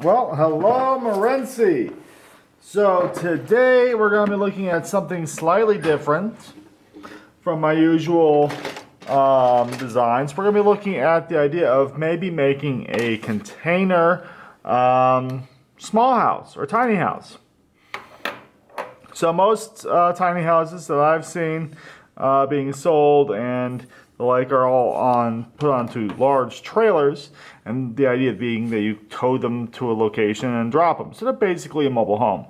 Well, hello, Morency. So today we're going to be looking at something slightly different from my usual designs. We're going to be looking at the idea of maybe making a container small house or tiny house. So most tiny houses that I've seen being sold and the like are all put onto large trailers, and the idea being that you tow them to a location and drop them. So they're basically a mobile home.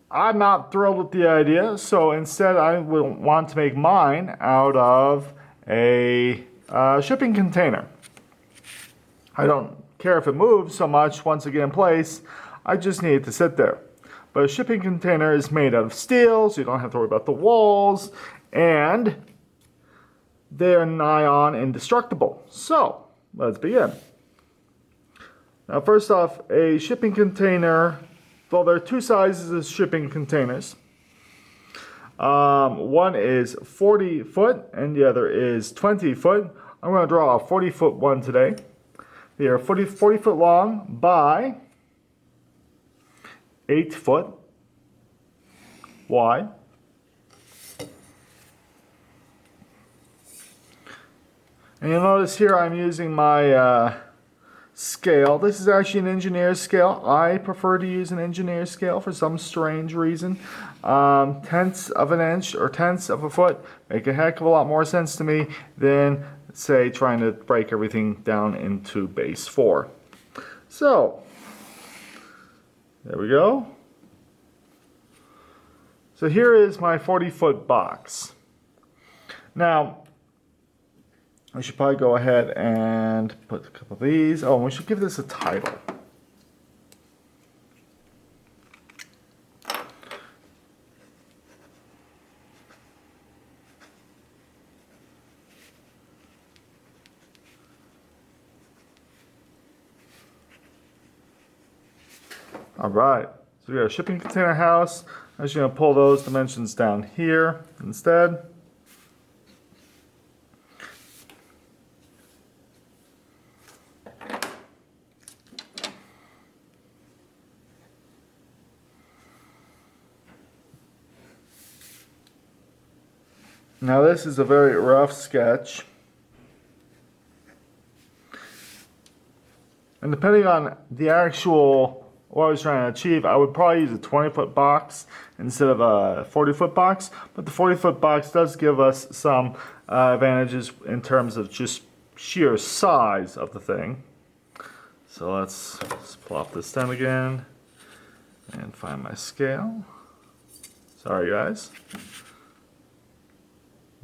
I'm not thrilled with the idea, so instead I will want to make mine out of a shipping container. I don't care if it moves so much once I get in place, I just need it to sit there. But a shipping container is made out of steel, so you don't have to worry about the walls, and they're nigh on indestructible. So, let's begin. Now, first off, a shipping container, well, there are two sizes of shipping containers. One is 40 foot and the other is 20 foot. I'm going to draw a 40 foot one today. They are 40 foot long by 8 foot wide. And you'll notice here I'm using my scale. This is actually an engineer's scale. I prefer to use an engineer's scale for some strange reason. Tenths of an inch or tenths of a foot make a heck of a lot more sense to me than, say, trying to break everything down into base 4. So, there we go. So here is my 40-foot box. Now, I should probably go ahead and put a couple of these. Oh, we should give this a title. All right, so we got a shipping container house. I'm just going to pull those dimensions down here instead. Now this is a very rough sketch. And depending on the actual, what I was trying to achieve, I would probably use a 20-foot box instead of a 40-foot box. But the 40-foot box does give us some advantages in terms of just sheer size of the thing. So let's plop this down again and find my scale. Sorry guys.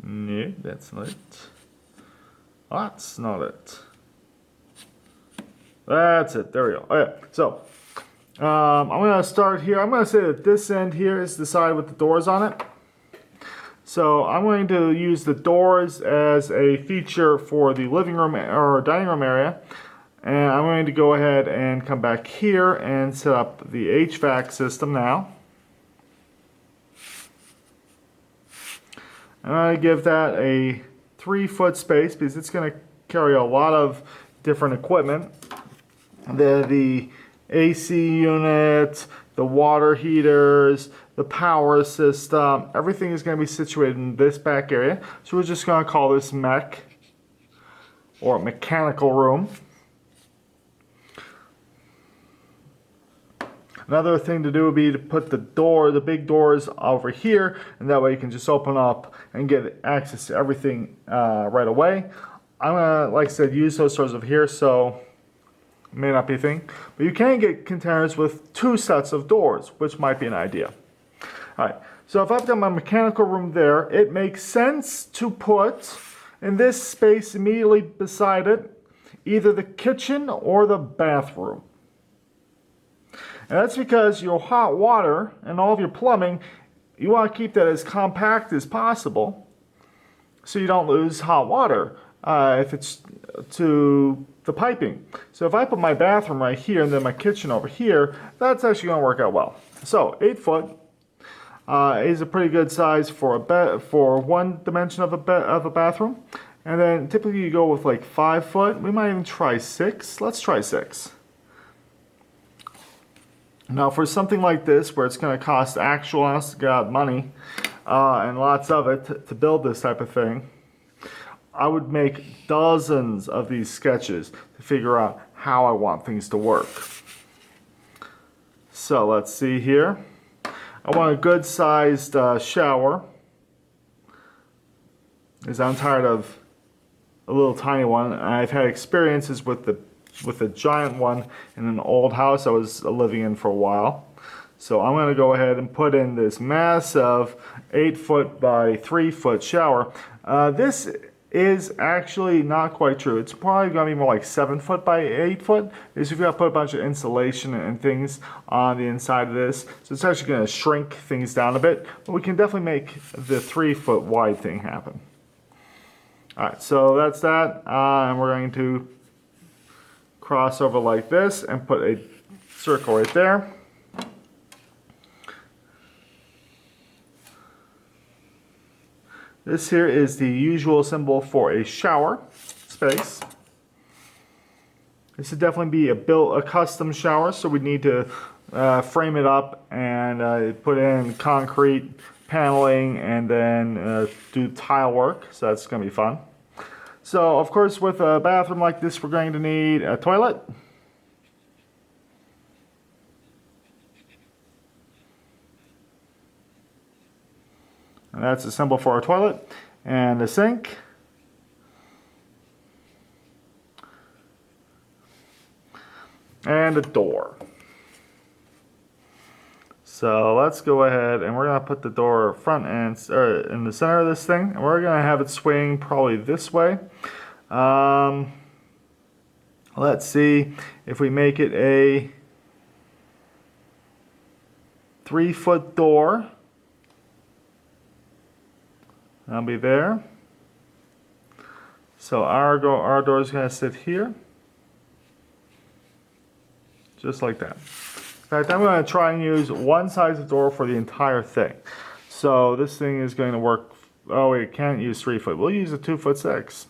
No, that's not it. That's not it. That's it. There we go. Okay, so I'm going to start here. I'm going to say that this end here is the side with the doors on it. So I'm going to use the doors as a feature for the living room or dining room area. And I'm going to go ahead and come back here and set up the HVAC system now. I'm going to give that a 3-foot space because it's going to carry a lot of different equipment. The AC unit, the water heaters, the power system, everything is going to be situated in this back area. So we're just going to call this mech or mechanical room. Another thing to do would be to put the big doors over here, and that way you can just open up and get access to everything right away. I'm gonna, like I said, use those doors over here, so it may not be a thing. But you can get containers with 2 sets of doors, which might be an idea. Alright, so if I've got my mechanical room there, it makes sense to put in this space immediately beside it either the kitchen or the bathroom. And that's because your hot water and all of your plumbing, you want to keep that as compact as possible so you don't lose hot water if it's to the piping. So if I put my bathroom right here and then my kitchen over here, that's actually going to work out well. So 8 foot is a pretty good size for one dimension of a bathroom. And then typically you go with like 5 foot. We might even try 6. Let's try 6. Now for something like this, where it's going to cost actual honest to God money, and lots of it to build this type of thing, I would make dozens of these sketches to figure out how I want things to work. So let's see here. I want a good sized shower, because I'm tired of a little tiny one. I've had experiences with a giant one in an old house I was living in for a while. So I'm going to go ahead and put in this massive 8-foot by 3-foot shower. This is actually not quite true. It's probably going to be more like 7-foot by 8-foot. Because you've got to put a bunch of insulation and things on the inside of this. So it's actually going to shrink things down a bit. But we can definitely make the 3-foot wide thing happen. Alright, so that's that. And we're going to cross over like this and put a circle right there. This here is the usual symbol for a shower space. This would definitely be a custom shower, so we need to frame it up and put in concrete paneling and then do tile work, so that's going to be fun. So of course with a bathroom like this we're going to need a toilet. And that's a symbol for our toilet. And a sink. And a door. So let's go ahead and we're going to put the door front and in the center of this thing. And we're going to have it swing probably this way. Let's see if we make it a 3-foot door. That'll be there. So our door is going to sit here. Just like that. In fact, I'm going to try and use one size of door for the entire thing. So this thing is going to work. Oh, we can't use 3-foot. We'll use a 2'6".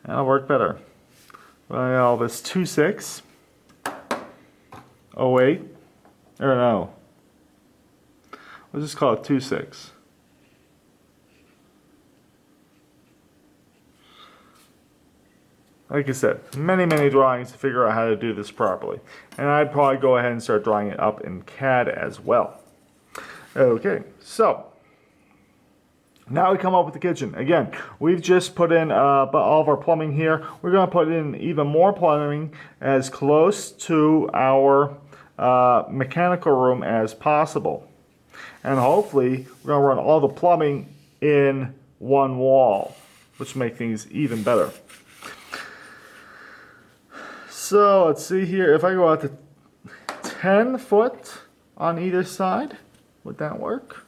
That'll work better. Well, this 2'6". Oh wait. Or no. We'll just call it 2'6". Like I said, many drawings to figure out how to do this properly. And I'd probably go ahead and start drawing it up in CAD as well. Okay, so now we come up with the kitchen. Again, we've just put in all of our plumbing here. We're going to put in even more plumbing as close to our mechanical room as possible. And hopefully, we're going to run all the plumbing in one wall, which will make things even better. So let's see here, if I go out to 10 foot on either side, would that work?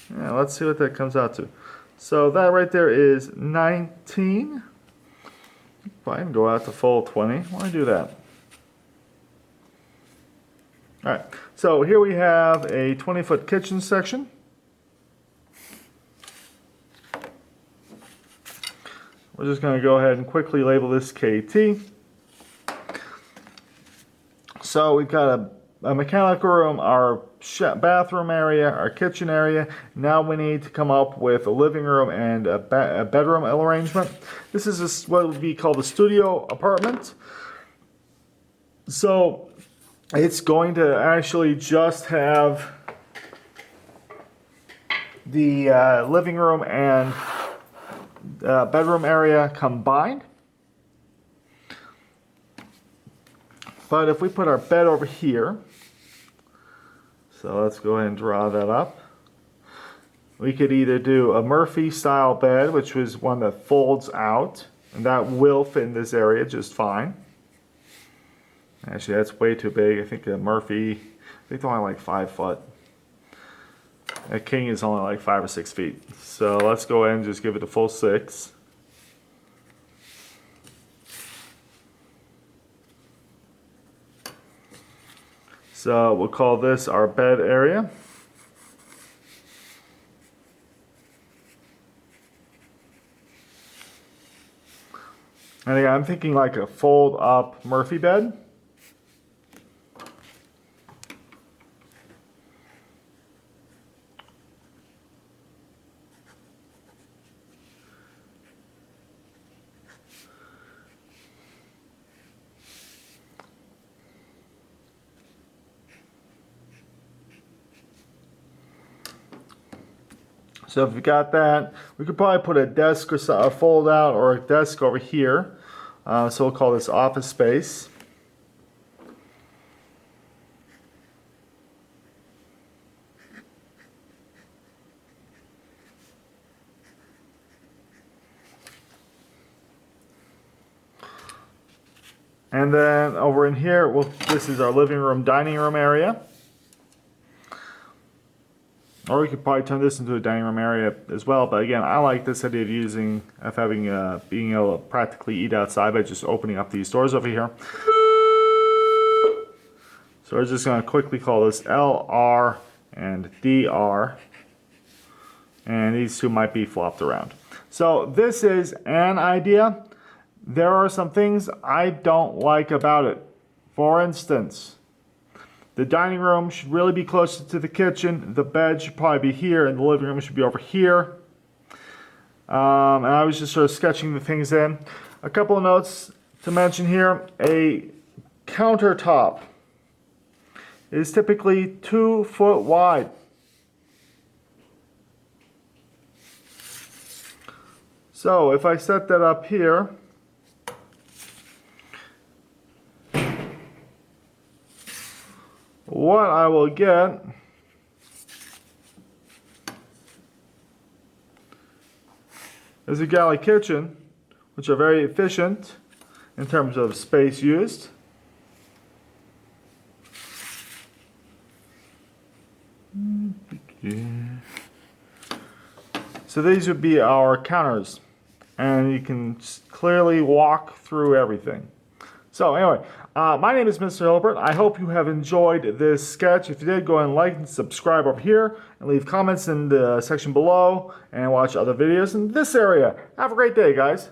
Yeah, let's see what that comes out to. So that right there is 19. If I can go out to full 20, why don't I do that? Alright, so here we have a 20-foot kitchen section. We're just going to go ahead and quickly label this KT. So we've got a mechanical room, our bathroom area, our kitchen area. Now we need to come up with a living room and a bedroom arrangement. This is what would be called a studio apartment. So it's going to actually just have the living room and bedroom area combined. But if we put our bed over here, so let's go ahead and draw that up. We could either do a Murphy style bed, which was one that folds out, and that will fit in this area just fine. Actually, that's way too big. I think a Murphy, I think they're only like 5 foot. A king is only like 5 or 6 feet. So let's go ahead and just give it a full 6. So we'll call this our bed area. And again, I'm thinking like a fold up Murphy bed. So if you got that, we could probably put a desk or a fold out or a desk over here. So we'll call this office space. And then over in here, this is our living room, dining room area. Or we could probably turn this into a dining room area as well. But again, I like this idea of being able to practically eat outside by just opening up these doors over here. So we're just going to quickly call this L, R, and DR. And these two might be flopped around. So this is an idea. There are some things I don't like about it. For instance, the dining room should really be closer to the kitchen. The bed should probably be here, and the living room should be over here. And I was just sort of sketching the things in. A couple of notes to mention here. A countertop is typically 2 foot wide. So if I set that up here, what I will get is a galley kitchen, which are very efficient in terms of space used. So these would be our counters, and you can clearly walk through everything. So anyway, my name is Mr. Hilbert. I hope you have enjoyed this sketch. If you did, go ahead and like and subscribe over here, and leave comments in the section below, and watch other videos in this area. Have a great day, guys.